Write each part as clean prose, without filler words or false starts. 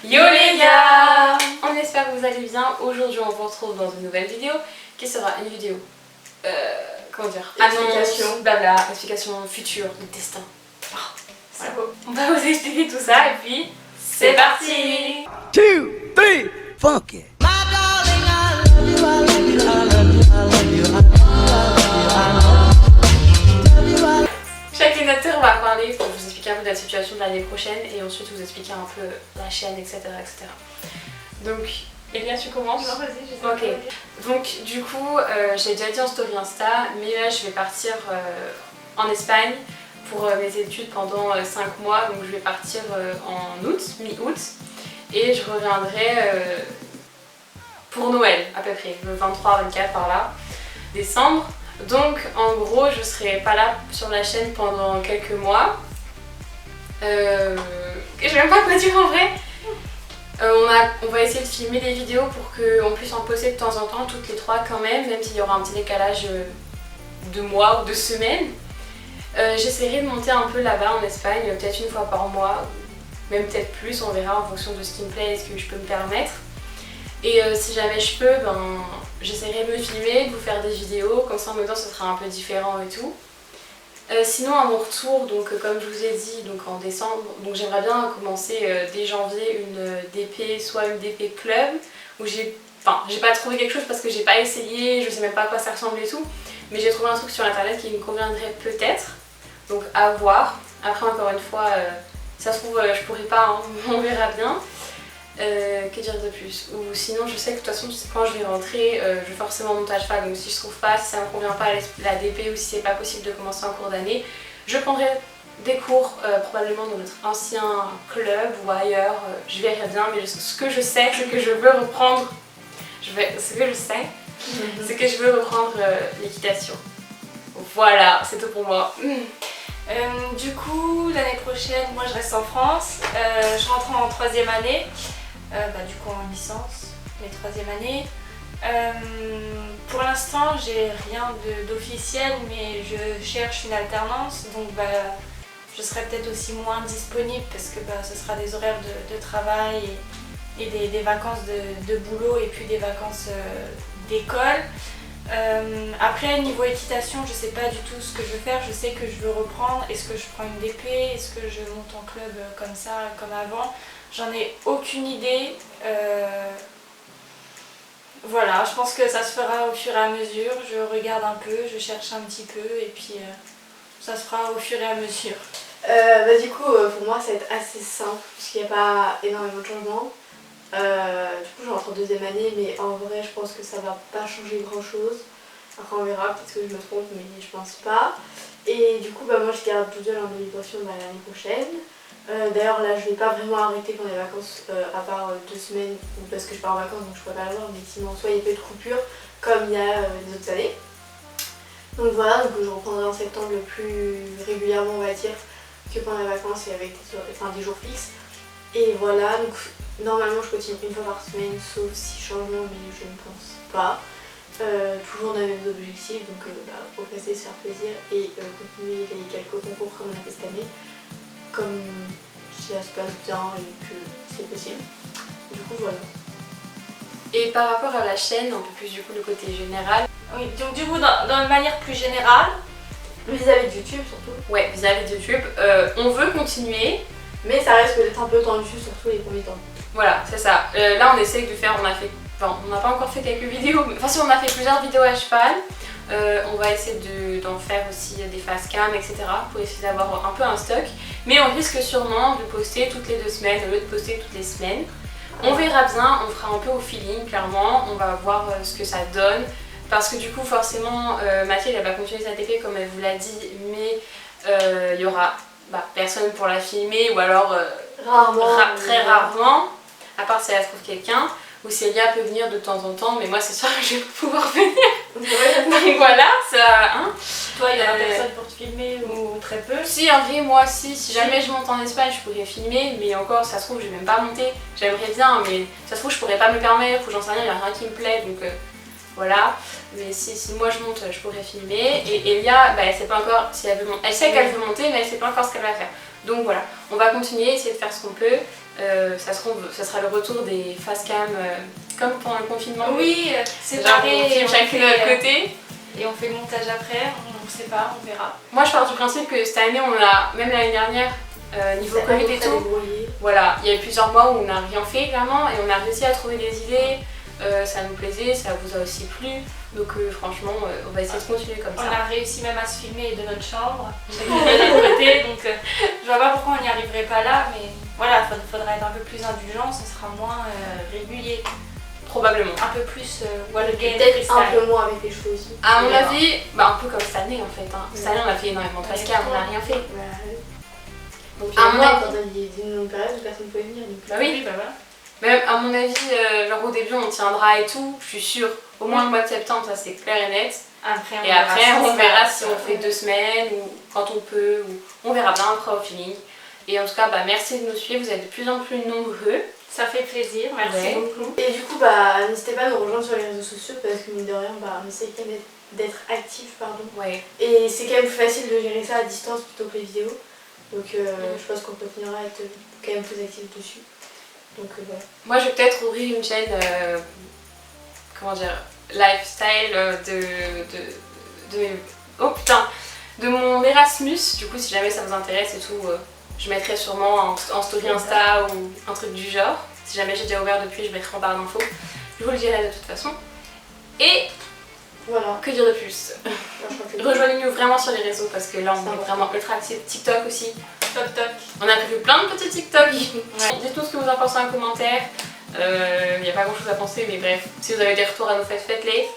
Yo les gars! On espère que vous allez bien. Aujourd'hui on vous retrouve dans une nouvelle vidéo qui sera une vidéo, comment dire, Explication, blabla, explication future, du destin. Oh, voilà. On va vous expliquer tout ça et puis c'est parti! 2, 3, funky. Chaque énateur on va parler pour vous expliquer un peu de la situation de l'année prochaine et ensuite vous expliquer un peu la chaîne, etc. Donc, Elia, tu commences? Non, vas-y, je sais Ok. Donc, du coup, j'ai déjà dit en story Insta, mais là je vais partir en Espagne pour mes études pendant 5 mois. Donc, je vais partir en août, mi-août, et je reviendrai pour Noël à peu près, le 23-24 par là, décembre. Donc en gros je serai pas là sur la chaîne pendant quelques mois. Je sais même pas quoi dire en vrai. On va essayer de filmer des vidéos pour qu'on puisse en poster de temps en temps, toutes les 3 quand même s'il y aura un petit décalage de mois ou de semaines. J'essaierai de monter un peu là-bas en Espagne, peut-être une fois par mois, même peut-être plus, on verra en fonction de ce qui me plaît et ce que je peux me permettre. Et si jamais je peux, j'essaierai de me filmer, de vous faire des vidéos, comme ça en même temps ce sera un peu différent et tout. Sinon à mon retour, donc comme je vous ai dit, donc en décembre, donc j'aimerais bien commencer dès janvier une DP, soit une DP club, où j'ai pas trouvé quelque chose parce que j'ai pas essayé, je sais même pas à quoi ça ressemble et tout, mais j'ai trouvé un truc sur internet qui me conviendrait peut-être, donc à voir. Après encore une fois, ça se trouve je pourrais pas, hein, on verra bien. Que dire de plus? Ou sinon je sais que de toute façon quand je vais rentrer je vais forcément monter à cheval, donc si je trouve pas, si ça me convient pas la DP ou si c'est pas possible de commencer en cours d'année, je prendrai des cours probablement dans notre ancien club ou ailleurs, je verrai bien, mais ce que je sais c'est que je veux reprendre, c'est que je veux reprendre l'équitation. Voilà, c'est tout pour moi. Du coup, l'année prochaine, moi je reste en France, je rentre en 3e année, du coup en licence, mais 3e année. Pour l'instant, j'ai rien d'officiel, mais je cherche une alternance, donc je serai peut-être aussi moins disponible parce que ce sera des horaires de travail et des vacances de boulot et puis des vacances d'école. Après niveau équitation, je sais pas du tout ce que je veux faire, je sais que je veux reprendre. Est-ce que je prends une DP, est-ce que je monte en club comme ça, comme avant? J'en ai aucune idée. Voilà, je pense que ça se fera au fur et à mesure, je regarde un peu, je cherche un petit peu et puis ça se fera au fur et à mesure. Du coup, pour moi ça va être assez simple puisqu'il n'y a pas énormément de changements. Du coup je rentre en 2e année, mais en vrai je pense que ça va pas changer grand chose. Après on verra, peut-être que je me trompe, mais je pense pas. Et du coup moi je garde toute seule en délibération l'année prochaine. D'ailleurs là je vais pas vraiment arrêter pendant les vacances, à part 2 semaines parce que je pars en vacances donc je pourrais pas l'avoir, mais sinon soit il y a peu de coupure comme il y a les autres années. Donc voilà, donc je reprendrai en septembre le plus régulièrement on va dire que pendant les vacances et avec des jours fixes. Et voilà, donc normalement je continue une fois par semaine sauf si changement, mais je ne pense pas. Toujours dans les mêmes objectifs, donc progresser, se faire plaisir et continuer les quelques concours comme on a fait cette année, comme si ça se passe bien et que c'est possible. Du coup voilà. Et par rapport à la chaîne, un peu plus du coup le côté général. Oui, donc du coup dans une manière plus générale, Vis-à-vis de YouTube surtout. Ouais, vis-à-vis de YouTube, on veut continuer. Mais ça reste peut-être un peu tendu, surtout les premiers temps. Voilà, c'est ça. Là on essaye de faire, on n'a pas encore fait quelques vidéos, mais si on a fait plusieurs vidéos à cheval. On va essayer d'en faire aussi des face cam, etc. pour essayer d'avoir un peu un stock. Mais on risque sûrement de poster toutes les 2 semaines au lieu de poster toutes les semaines. On verra bien, on fera un peu au feeling, clairement. On va voir ce que ça donne. Parce que du coup, forcément, Mathilde elle va continuer sa TP comme elle vous l'a dit, mais il y aura personne pour la filmer ou alors très rarement, à part si elle trouve quelqu'un. Ou Célia peut venir de temps en temps, mais moi c'est sûr que je vais pouvoir venir. Donc voilà, ça. Hein. toi il y a personne pour te filmer ou très peu? Si, en vrai, moi si jamais je monte en Espagne, je pourrais filmer, mais encore, ça se trouve, je vais même pas monter. J'aimerais bien, mais ça se trouve, je pourrais pas me permettre, ou j'en sais rien, il y a rien qui me plaît, donc voilà. Mais si moi je monte, je pourrais filmer. Et Elia, elle sait pas encore si elle veut monter. Elle sait qu'elle veut monter, mais elle sait pas encore ce qu'elle va faire. Donc voilà, on va continuer, essayer de faire ce qu'on peut. ça sera le retour des face cam comme pendant le confinement. Oui, C'est séparé. on filme chacune de notre côté. Et on fait le montage après, on ne sait pas, on verra. Moi je pars du principe que cette année, même l'année dernière, niveau Covid et tout, voilà, il y a eu plusieurs mois où on n'a rien fait vraiment et on a réussi à trouver des idées. Ça nous plaisait, ça vous a aussi plu. Donc franchement, on va essayer de continuer comme ça. On a réussi même à se filmer de notre chambre, chacune de notre côté, donc je vois pas pourquoi on n'y arriverait pas là, mais voilà, il faudra être un peu plus indulgent, ce sera moins régulier. Probablement. Un peu plus Wall Game, peut-être un peu moins avec les cheveux aussi. À mon avis, un peu comme cette année en fait. Cette année, on a fait énormément de face cam, on n'a rien fait. Donc à mon avis, quand on dit une période où personne ne pouvait venir. Donc, bah oui, bah voilà. même à mon avis, genre au début, on tiendra et tout, je suis sûre. Au moins le mois de septembre, ça c'est clair et net. Après, Et après, on verra si on fait 2 semaines ou quand on peut, ou on verra bien après au feeling. Et en tout cas, merci de nous suivre, vous êtes de plus en plus nombreux. Ça fait plaisir, merci beaucoup. Et du coup, n'hésitez pas à nous rejoindre sur les réseaux sociaux parce que mine de rien, on essaie quand même d'être actifs, pardon. Ouais. Et c'est quand même plus facile de gérer ça à distance plutôt que les vidéos. Donc je pense qu'on continuera à être quand même plus actifs dessus. Donc voilà. Moi, je vais peut-être ouvrir une chaîne, comment dire, lifestyle de mon Erasmus. Du coup, si jamais ça vous intéresse et tout, je mettrai sûrement en story Insta ou un truc du genre. Si jamais j'ai déjà ouvert depuis, je mettrai en barre d'infos. Je vous le dirai de toute façon. Et voilà. Que dire de plus? Rejoignez-nous vraiment sur les réseaux parce que là on est vraiment ultra actifs. TikTok aussi. Toc. On a prévu plein de petits TikTok. Ouais. Dites-nous ce que vous en pensez en commentaire. Il n'y a pas grand chose à penser, mais bref, si vous avez des retours à nous faire, faites-les.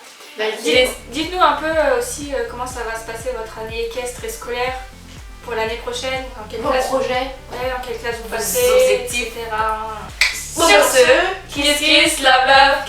Dites-nous un peu aussi comment ça va se passer votre année équestre et scolaire pour l'année prochaine. Dans quelle classe dans quelle classe vous passez, etc. Sur ce, kiss kiss, love love,